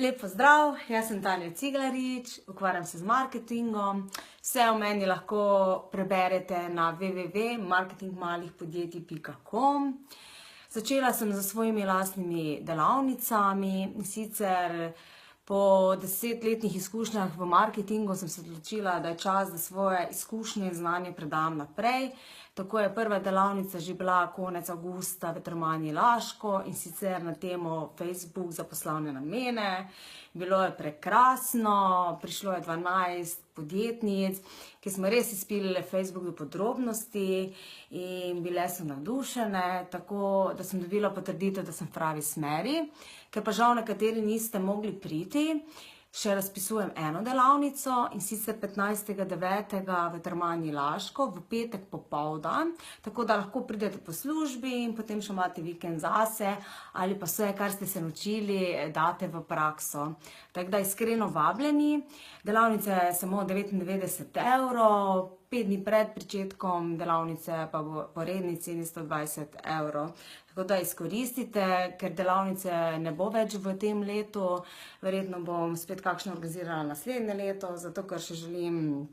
Lep pozdrav, jaz sem Tanja Ciglarič, ukvarjam se z marketingom. Vse o meni lahko preberete na www.marketingmalihpodjetij.com. Začela sem z svojimi lastnimi delavnicami in sicer po 10-letnih izkušnjah v marketingu sem se odločila, da je čas, da svoje izkušnje in znanje predam naprej. Tako je prva delavnica že bila konec avgusta v Termani Laško in sicer na temo Facebook za poslovne namene. Bilo je prekrasno, prišlo je 12 podjetnic, ki smo res izpilili Facebook do podrobnosti in bile so navdušene, tako da sem dobila potrditev, da sem v pravi smeri. Ker pa žal nekateri niste mogli priti, še razpisujem eno delavnico in sicer 15.9. v Termani Laško v petek popoldan, tako da lahko pridete po službi in potem še imate vikend zase ali pa vse, kar ste se naučili, date v prakso. Tako da iskreno vabljeni, delavnica je samo 99 €, 5 dni pred pričetkom delavnice pa bo po redni ceni 120 €. Tako da izkoristite, ker delavnice ne bo več v tem letu, verjetno bom spet kakšno organizirala naslednje leto, zato ker še želim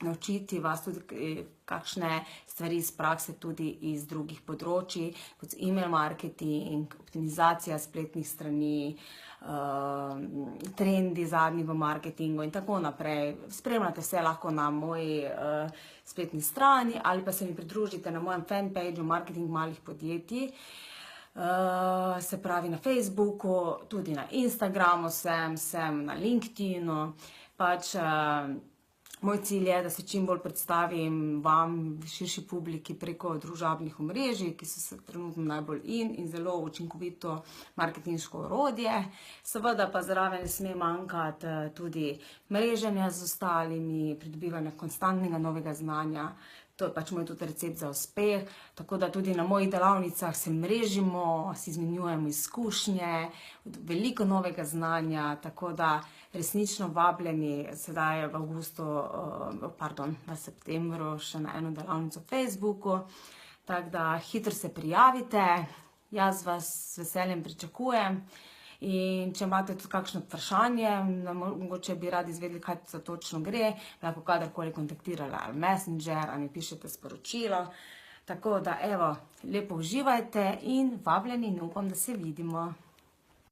naučiti vas tudi kakšne stvari iz prakse tudi iz drugih področji, kot email marketing, optimizacija spletnih strani, trendi zadnji v marketingu in tako naprej. Spremljate vse lahko na moji spletni strani ali pa se mi pridružite na mojem fanpageu Marketing malih podjetij. Se pravi na Facebooku, tudi na Instagramu sem na LinkedInu. Moj cilj je, da se čim bolj predstavim vam, širši publiki, preko družabnih omrežij, ki so se trenutno najbolj in zelo učinkovito marketinško orodje. Seveda pa zraven ne sme manjkati tudi mreženja z ostalimi, pridobivanje konstantnega novega znanja. To je pač moj tudi recept za uspeh, tako da tudi na mojih delavnicah se mrežimo, si izmenjujemo izkušnje, veliko novega znanja, tako da resnično vabljeni sedaj v v septembru še na eno delavnico v Facebooku, tako da hitro se prijavite, jaz vas z veseljem pričakujem. In če imate tudi kakšno vprašanje, mogoče bi radi izvedeli, kaj za točno gre, lahko kadarkoli kontaktirali ali Messenger, ali mi pišete sporočilo. Tako da, evo, lepo uživajte in vabljeni in upam, da se vidimo.